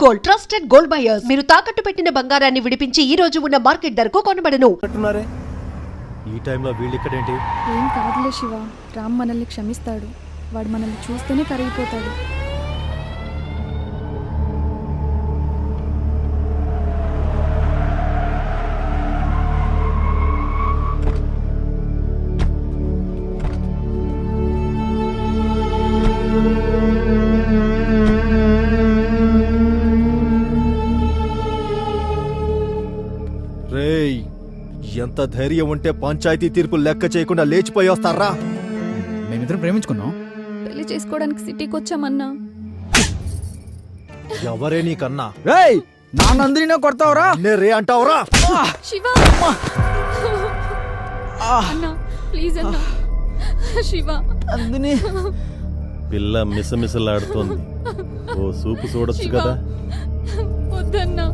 Gold, trusted gold buyers. మీరు తాకట్టు పెట్టిన బంగారాన్ని విడిపించి ఈ రోజు ఉన్న మార్కెట్ ధరకు కొనబడను. ఈ టైంలో వీళ్ళు ఇక్కడేంటి? ఏం కాదులే శివ, రామ్ మనల్ని క్షమిస్తాడు. వాడు మనల్ని చూస్తేనే కరిగిపోతాడు. రేయ్, ఎంత ధైర్యం ఉంటే పంచాయతీ తీర్పు లెక్క చేయకుండా లేచిపోయి వస్తారా? మేమిద్దరం ప్రేమించుకున్నాం. పెళ్లి చేసుకోవడానికి సిటీకి వచ్చామన్నా. ఎవరే నీకన్నా? రేయ్, నా నందిని కొడతావురా? రే అంటావురా? శివ అన్నా, ప్లీజ్ అన్నా. శివ నందిని పిల్ల మిసమిసలాడుతోంది. ఓ సూపు చూడొచ్చు కదా. వద్దన్నా.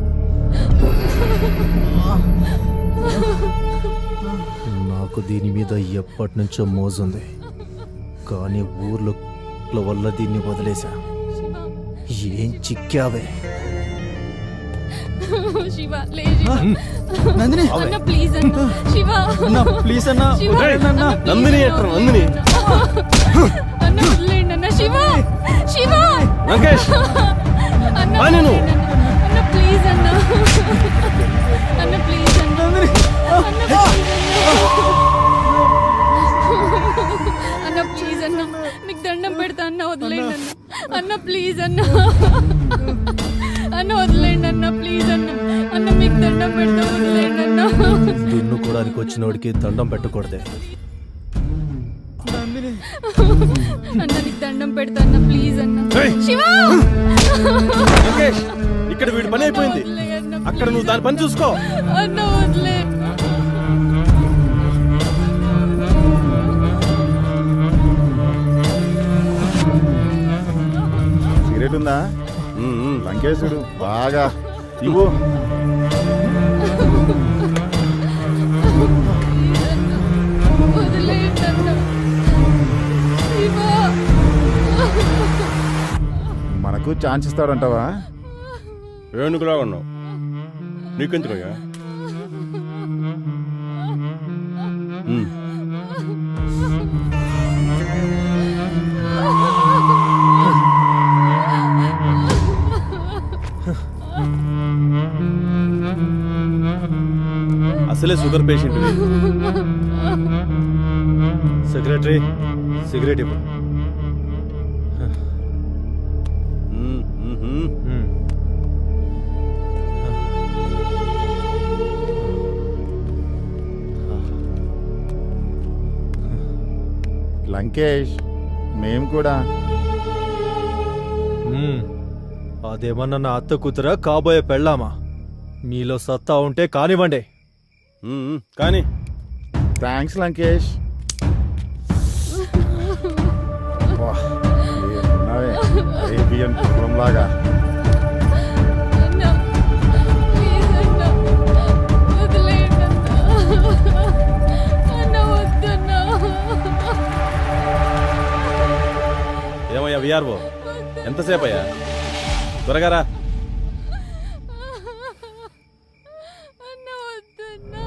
నాకు దీని మీద ఎప్పటి నుంచో మోజుంది, కానీ ఊర్లో వల్ల దీన్ని వదిలేశా. ఏం చిక్కావే? శివ లే శివ. నందిని అన్నా ప్లీజ్ అన్నా. శివ అన్నా, ప్లీజ్ అన్నా. అన్నా, నందిని ఎట్రా, నందిని. అన్న వదిలేయండి అన్న. శివ శివ వెంకటేష్, అన్న పా నేను. అన్న ప్లీజ్ అన్న. అన్న ప్లీజ్ అన్న. అన్న ప్లీజ్ అన్న, మీకు దండం పెడతా అన్న, వదిలేయండి అన్న. అన్న ప్లీజ్ అన్న. అన్న వదిలేయండి అన్న, ప్లీజ్ అన్న. అన్న మీకు దండం పెడతా, వదిలేయండి అన్న. దున్నుకోవడానికి వచ్చినోడికి దండం పెట్టకూడదే. అన్న నీకు దండం పెడతా అన్న, ప్లీజ్ అన్న. ఏయ్! శివ వెంకటేష్, ఇక్కడ వీడి పని అయిపోయింది. వదిలేయన్న, అక్కడ నువ్వు దాని పని చూసుకో. అన్న వదిలే. సిగరెట్ ఉందా? లంకేశుడు బాగా ఇవ్వు. వదిలేయండి అన్న. శివ మనకు ఛాన్స్ ఇస్తాడంటావా? ఏనుగులా ఉన్నావు, నీకెందుకయ్యా? అసలే షుగర్ పేషెంట్. సెక్రటరీ, సిగరెట్ ఇవ్వు. లంకేష్, మేము కూడా. అదేమన్నా నా అత్త కూతురా, కాబోయే పెళ్ళామా? మీలో సత్తా ఉంటే కానివ్వండి. కానీ థ్యాంక్స్ లంకేష్. అరేబియన్ కుర్రంలాగా. అన్న ప్లీజ్ అన్న, వదిలేయండి అన్న. అన్న వద్దన్నా. ఏమయ్యా విఆర్ఓ, ఎంతసేపు అయ్యా? త్వరగా రా. అన్న వద్దన్నా.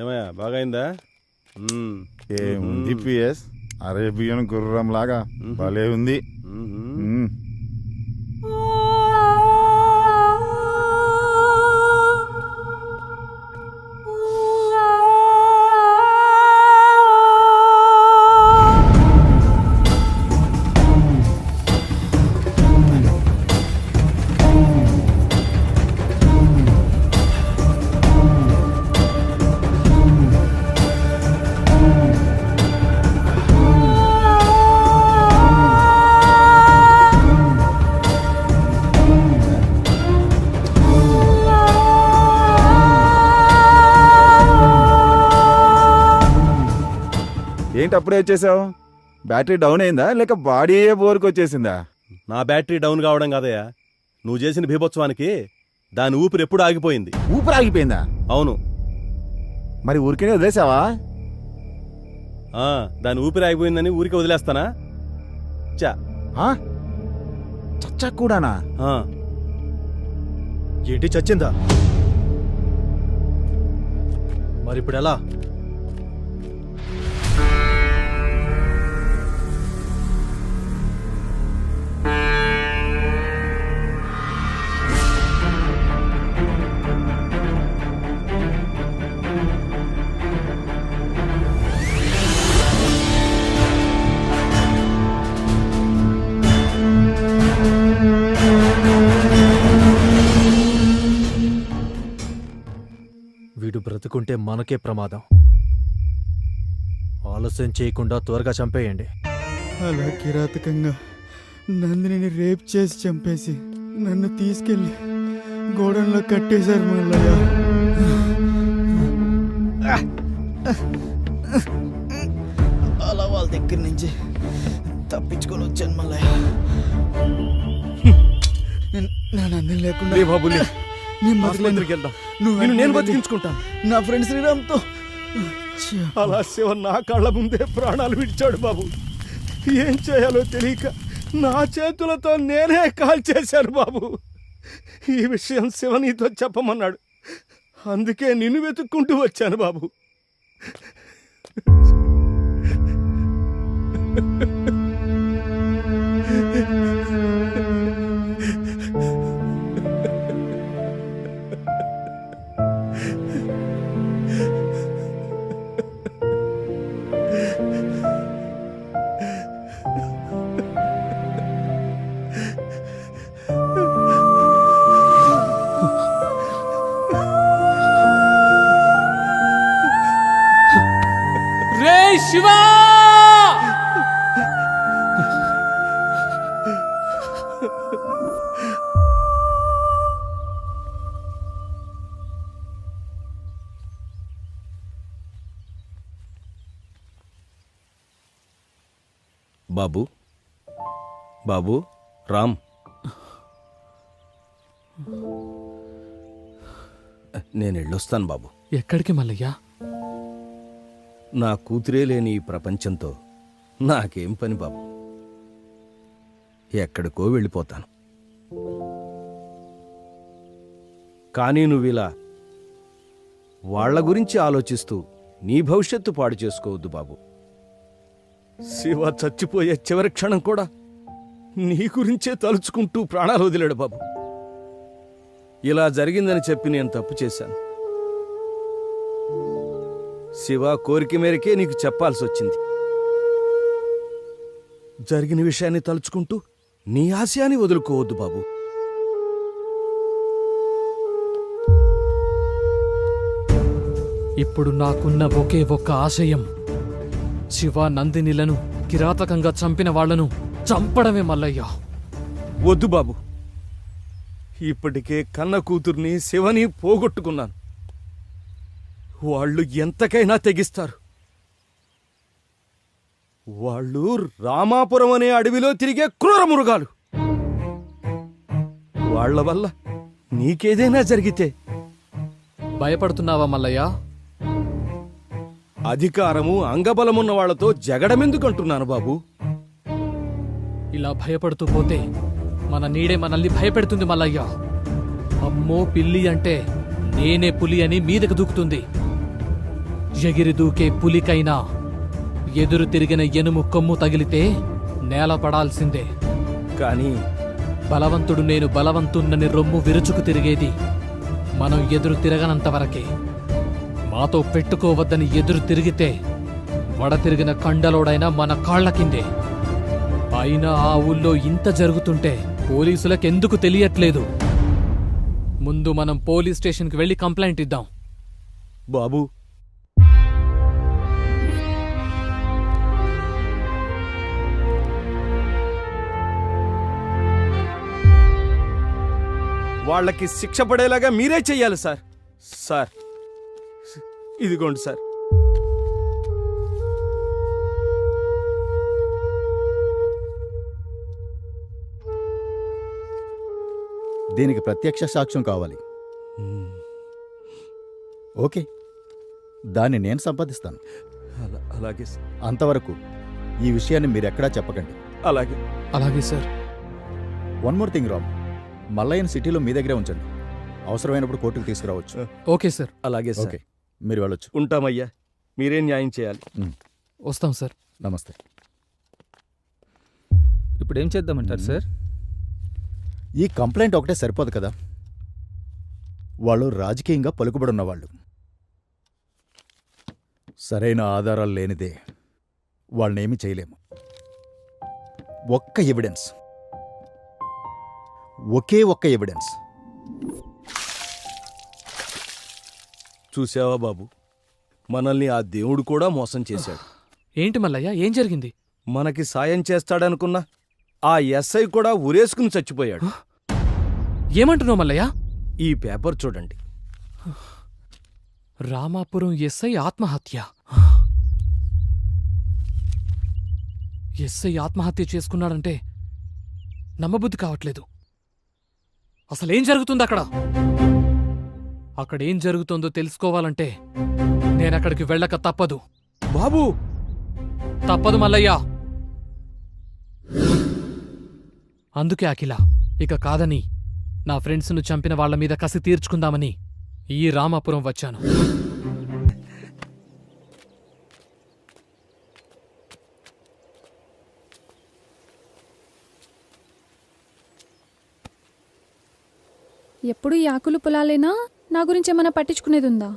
ఏమయ్యా, బాగైందా? ఏముంది పిఎస్, అరేబియన్ గుర్రంలాగా భలే ఉంది. ఏంటి అప్పుడే వచ్చేసావు? బ్యాటరీ డౌన్ అయిందా లేక బాడీ బోర్కి వచ్చేసిందా? నా బ్యాటరీ డౌన్ కావడం కాదయ్యా, నువ్వు చేసిన బీభత్సవానికి దాని ఊపిరి ఎప్పుడు ఆగిపోయింది. ఊపిరి ఆగిపోయిందా? అవును. మరి ఊరికే వదిలేసావా? దాని ఊపిరి ఆగిపోయిందని ఊరికి వదిలేస్తానా? చా ఆ? చచ్చా కూడానా? ఏంటి చచ్చిందా? మరి ఇప్పుడు ఎలా? వీడు బ్రతుకుంటే మనకే ప్రమాదం. ఆలస్యం చేయకుండా త్వరగా చంపేయండి. అలా కిరాతకంగా నందినిని రేప్ చేసి చంపేసి నన్ను తీసుకెళ్లి గోడంలో కట్టేశారు మల్లయ్య. అలా వాళ్ళ దగ్గర నుంచి తప్పించుకొని వచ్చాను మల్లయ్య. నా నందిని లేకుండా నేను బతికించుకుంటాను. నా ఫ్రెండ్ శ్రీరామ్తో అలా శివ నా కళ్ళ ముందే ప్రాణాలు విడిచాడు బాబు. ఏం చేయాలో తెలియక నా చేతులతో నేనే కాల్ చేశాను బాబు. ఈ విషయం శివ నీతో చెప్పమన్నాడు. అందుకే నిన్ను వెతుక్కుంటూ వచ్చాను బాబు. రే శివా! బాబు, బాబు, రామ్, నేను వెళ్ళొస్తాను బాబు. ఎక్కడికి మల్లయ్యా? నా కూతురే లేని ఈ ప్రపంచంతో నాకేం పని బాబు. ఎక్కడికో వెళ్ళిపోతాను. కానీ నువ్విలా వాళ్ల గురించి ఆలోచిస్తూ నీ భవిష్యత్తు పాడు చేసుకోవద్దు బాబు. శివ చచ్చిపోయే చివరి క్షణం కూడా నీ గురించే తలుచుకుంటూ ప్రాణాలు వదిలాడు బాబు. ఇలా జరిగిందని చెప్పి నేను తప్పు చేశాను. శివ కోరిక మేరకే నీకు చెప్పాల్సి వచ్చింది. జరిగిన విషయాన్ని తలుచుకుంటూ నీ ఆశయాన్ని వదులుకోవద్దు బాబు. ఇప్పుడు నాకున్న ఒకే ఒక్క ఆశయం శివ నందినిలను కిరాతకంగా చంపిన వాళ్లను చంపడమే మల్లయ్య. వద్దు బాబు. ఇప్పటికే కన్న కూతుర్ని శివని పోగొట్టుకున్నాను. వాళ్ళు ఎంతకైనా తెగిస్తారు. వాళ్ళు రామాపురం అనే అడవిలో తిరిగే క్రూర మృగాలు. వాళ్ల వల్ల నీకేదైనా జరిగితే భయపడుతున్నావా మల్లయ్య? అధికారము అంగబలమున్న వాళ్లతో జగడమెందుకంటున్నాను బాబు. ఇలా భయపడుతూ పోతే మన నీడే మనల్ని భయపెడుతుంది మల్లయ్య. అమ్మో పిల్లి అంటే నేనే పులి అని మీదకు దూకుతుంది. ఎగిరి దూకే పులికైనా ఎదురు తిరిగిన ఎనుము కొమ్ము తగిలితే నేల పడాల్సిందే. కానీ బలవంతుడు నేను బలవంతున్నని రొమ్ము విరుచుకు తిరిగేది మనం ఎదురు తిరగనంత వరకే. మాతో పెట్టుకోవద్దని ఎదురు తిరిగితే వడ తిరిగిన కండలోడైనా మన కాళ్ల కిందే. అయినా ఆ ఊళ్ళో ఇంత జరుగుతుంటే పోలీసులకెందుకు తెలియట్లేదు? ముందు మనం పోలీస్ స్టేషన్కి వెళ్ళి కంప్లైంట్ ఇద్దాం. బాబు, వాళ్ళకి శిక్ష పడేలాగా మీరే చెయ్యాలి సార్. సార్, ఇదిగోండి సార్. దీనికి ప్రత్యక్ష సాక్ష్యం కావాలి. ఓకే, దాన్ని నేను సంపాదిస్తాను. అలాగే సార్. అంతవరకు ఈ విషయాన్ని మీరెక్కడా చెప్పకండి. అలాగే. అలాగే sir. One more thing Ram, మల్లయ్యని సిటీలో మీ దగ్గరే ఉంచండి. అవసరమైనప్పుడు కోర్టుకు తీసుకురావచ్చు. Okay sir. అలాగే సార్. ఓకే, మీరు వెళ్ళొచ్చు. ఉంటామయ్యా, మీరేం న్యాయం చేయాలి. వస్తాం సార్. నమస్తే. ఇప్పుడు ఏం చేద్దామంటారు సార్? ఈ కంప్లైంట్ ఒకటే సరిపోదు కదా. వాళ్ళు రాజకీయంగా పలుకుబడున్నవాళ్ళు. సరైన ఆధారాలు లేనిదే వాళ్ళనేమీ చేయలేము. ఒక్క ఎవిడెన్స్, ఒకే ఒక్క ఎవిడెన్స్. చూసావా బాబు, మనల్ని ఆ దేవుడు కూడా మోసం చేశాడు. ఏంటి మల్లయ్య, ఏం జరిగింది? మనకి సాయం చేస్తాడనుకున్నా ఆ ఎస్ఐ కూడా ఉరేసుకుని చచ్చిపోయాడు. ఏమంటున్నావు మల్లయ్య? ఈ పేపర్ చూడండి. రామాపురం ఎస్ఐ ఆత్మహత్య. ఎస్ఐ ఆత్మహత్య చేసుకున్నాడంటే నమ్మబుద్ధి కావట్లేదు. అసలేం జరుగుతుంది అక్కడ? అక్కడేం జరుగుతుందో తెలుసుకోవాలంటే నేనక్కడికి వెళ్ళక తప్పదు. బాబు, తప్పదు మల్లయ్య. అందుకే అఖిల, ఇక కాదని నా ఫ్రెండ్స్ను చంపిన వాళ్ల మీద కసి తీర్చుకుందామని ఈ రామాపురం వచ్చాను. ఎప్పుడు ఈ ఆకులు పొలాలేనా? నా గురించి ఏమైనా పట్టించుకునేది ఉందా?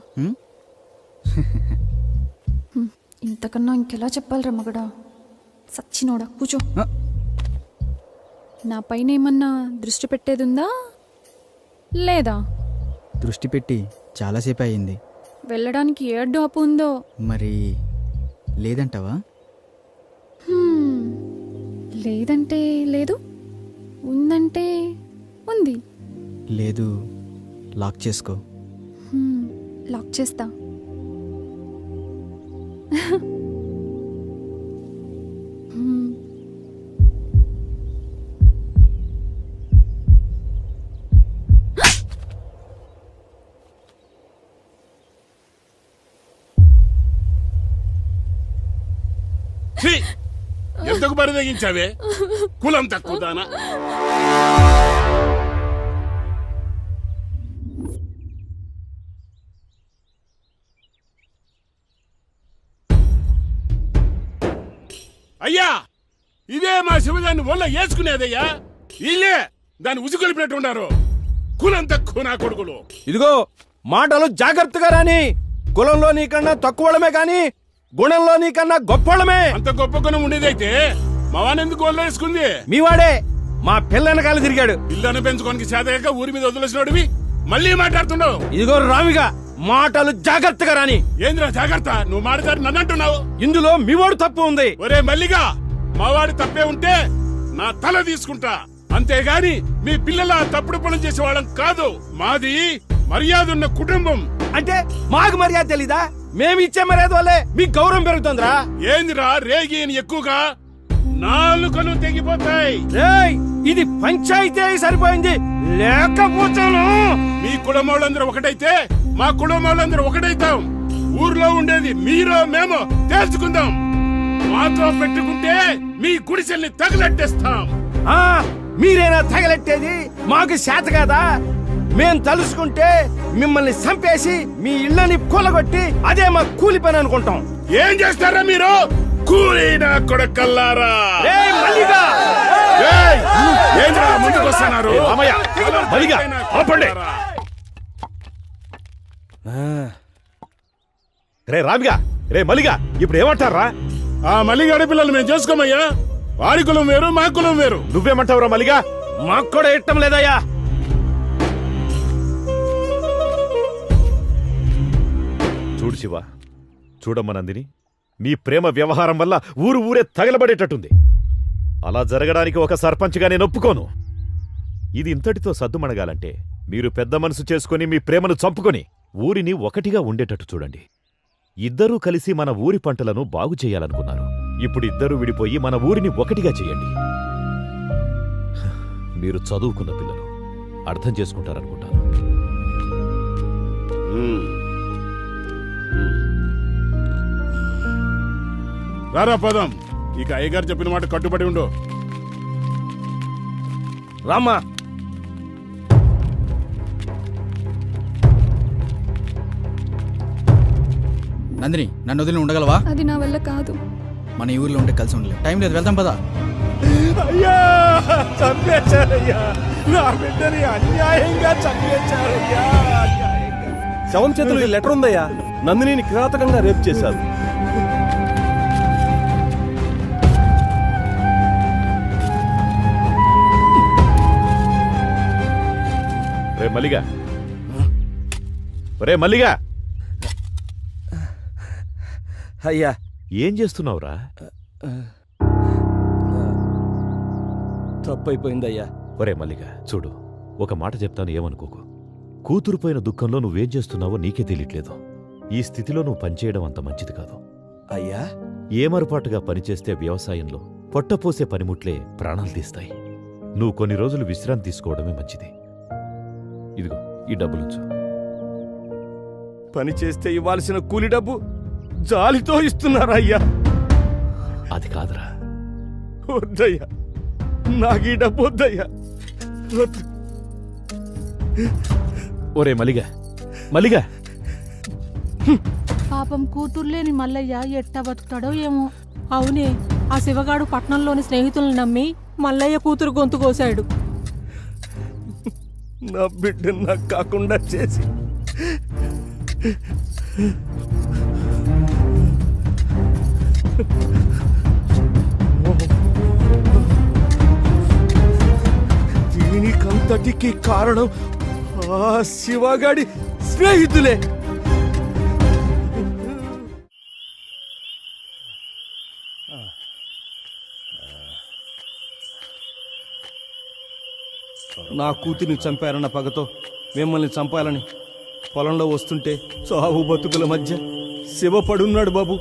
ఇంతకన్నా ఇంకెలా చెప్పాలిరా మగడా? సచ్చినోడా, కూచో. నా పైన ఏమన్నా దృష్టి పెట్టేదుందా లేదా? దృష్టి పెట్టి చాలాసేపు అయింది. వెళ్ళడానికి ఏ అడ్డు అప్పు ఉందో మరి లేదంటావా? లేదంటే లేదు, ఉందంటే ఉంది. లేదు, లాక్ చేసుకో. లాక్ చేస్తా. ఎందుకు బరిదగించావే? కులం తక్కువ దానా? అయ్యా, ఇదే మా శివదాన్ని ఒళ్ళ వేసుకునేదయ్యా. ఇల్లే దాన్ని ఉసుకొలిపినట్టు ఉన్నారు. కులం తక్కువ నా కొడుకులు. ఇదిగో మాటలు జాగ్రత్తగా రాని. కులంలో నీకన్నా తక్కువడమే కాని గుణంలో నీకన్నా గొప్పవాళ్ళమే. అంత గొప్ప గుణం ఉండేదైతే మావానెందుకు ఒళ్ళ వేసుకుంది? మీవాడే మా పిల్లనకాల తిరిగాడు. పిల్లను పెంచుకోనికి చేతగా ఊరి మీద వదిలేసినోడివి మళ్ళీ మాట్లాడుతున్నావు. ఇదిగో రామిగా, మాటలు జాగ్రత్తగా రాని. ఏంద్రా జాగ్రత్త? నువ్వు మాట్లాడి నన్ను అంటున్నావు. ఇందులో మీవాడు తప్పు ఉంది. ఒరే మల్లిగా, మావాడి తప్పే ఉంటే నా తల తీసుకుంటా. అంతేగాని మీ పిల్లల తప్పుడు పనులు చేసేవాళ్ళం కాదు. మాది మర్యాద ఉన్న కుటుంబం. అంటే మాకు మర్యాద తెలీదా? మేమిచ్చే మర్యాద వల్లే మీకు గౌరవం పెరుగుతుందిరా. ఏందిరా రేగి ఎక్కువగా? నాలుకలు తెగిపోతాయి. ఇది పంచాయతీ అయి సరిపోయింది, లేకపోతాను. మీ కులం వాళ్ళందరూ ఒకటైతే మా కులం వాళ్ళందరూ ఒకటైతాం. ఊర్లో ఉండేది మీరో మేమో తేల్చుకుందాం. మాతో పెట్టుకుంటే మీ గుడిసెల్ని తగలెట్టేస్తాం. మీరేనా తగలెట్టేది? మాకు చేత కాదా? మేం తలుసుకుంటే మిమ్మల్ని చంపేసి మీ ఇళ్ళని కూలగొట్టి అదే మా కూలి పని అనుకుంటాం. ఏం చేస్తారా మీరు? కూలీనా కొడకల్లారా! ముందుకు వస్తున్నారు. రే రామిగా, రే మల్లిగా, ఇప్పుడు ఏమంటారా? ఆ మల్లిగాడి పిల్లలు మేము చేసుకోమయ్యా. వారి కులం వేరు, మా కులం వేరు. నువ్వేమంటావురా మల్లిగా? మాకు కూడా ఇష్టం లేదయ్యా. చూడు శివ, చూడమ్మ నందిని, నీ ప్రేమ వ్యవహారం వల్ల ఊరే తగలబడేటట్టుంది. అలా జరగడానికి ఒక సర్పంచ్గా నేను ఒప్పుకోను. ఇది ఇంతటితో సద్దుమణగాలంటే మీరు పెద్ద మనసు చేసుకుని మీ ప్రేమను చంపుకొని ఊరిని ఒకటిగా ఉండేటట్టు చూడండి. ఇద్దరూ కలిసి మన ఊరి పంటలను బాగు చేయాలనుకున్నారు. ఇప్పుడు ఇద్దరూ విడిపోయి మన ఊరిని ఒకటిగా చేయండి. మీరు చదువుకున్న పిల్లలు, అర్థం చేసుకుంటారనుకుంటాను. రారా పదం. ఇక అయ్యగారు చెప్పిన మాట కట్టుబడి ఉండు. రామ్మా. నందిని, నన్ను వదిలి ఉండగలవా? అది నా వల్ల కాదు. మన ఈ ఊర్లో ఉంటే కలిసి ఉండలేదు. టైం లేదు, వెళ్దాం పదా. అయ్యా, చంపేశారయ్యా నా బిడ్డని, అన్యాయంగా చంపేశారయ్యా. శవం చేతులు ఈ లెటర్ ఉందయ్యా. నందినిని కిరాతకంగా రేప్ చేశారు. రే మల్లిగా, రే మల్లిగా, అయ్యా, ఏం చేస్తున్నావురా? తప్పైపోయిందయ్యా. ఒరే మల్లిగా, చూడు, ఒక మాట చెప్తాను, ఏమనుకోకు. కూతురుపోయిన దుఃఖంలో నువ్వేం చేస్తున్నావో నీకే తెలియట్లేదు. ఈ స్థితిలో నువ్వు పనిచేయడం అంత మంచిది కాదు. అయ్యా, ఏమరపాటుగా పనిచేస్తే వ్యవసాయంలో పొట్టపోసే పనిముట్లే ప్రాణాలు తీస్తాయి. నువ్వు కొన్ని రోజులు విశ్రాంతి తీసుకోవడమే మంచిది. ఇదిగో ఈ డబ్బులుంచు. పని చేస్తే ఇవ్వాల్సిన కూలి డబ్బు జాలితో ఇస్తున్నారా అయ్యా? అది కాదురా. వద్దయ్యా, నాకు ఈ డబ్బు వద్దయ్యా. వద్దు. ఒరే మల్లిగా, మల్లిగా, పాపం కూతుర్లేని మల్లయ్య ఎట్టా బతుకుతాడో ఏమో. అవునే, ఆ శివగాడు పట్నంలోని స్నేహితులను నమ్మి మల్లయ్య కూతురు గొంతు కోశాడు. నా బిడ్డను నాకు కాకుండా చేసి దీనికంతటికి కారణం ఆ శివగాడి స్నేహితులే. నా కూతురిని చంపారన్న పగతో మిమ్మల్ని చంపాలని పొలంలో వస్తుంటే చావు బతుకుల మధ్య శివ పడున్నాడు బాబు.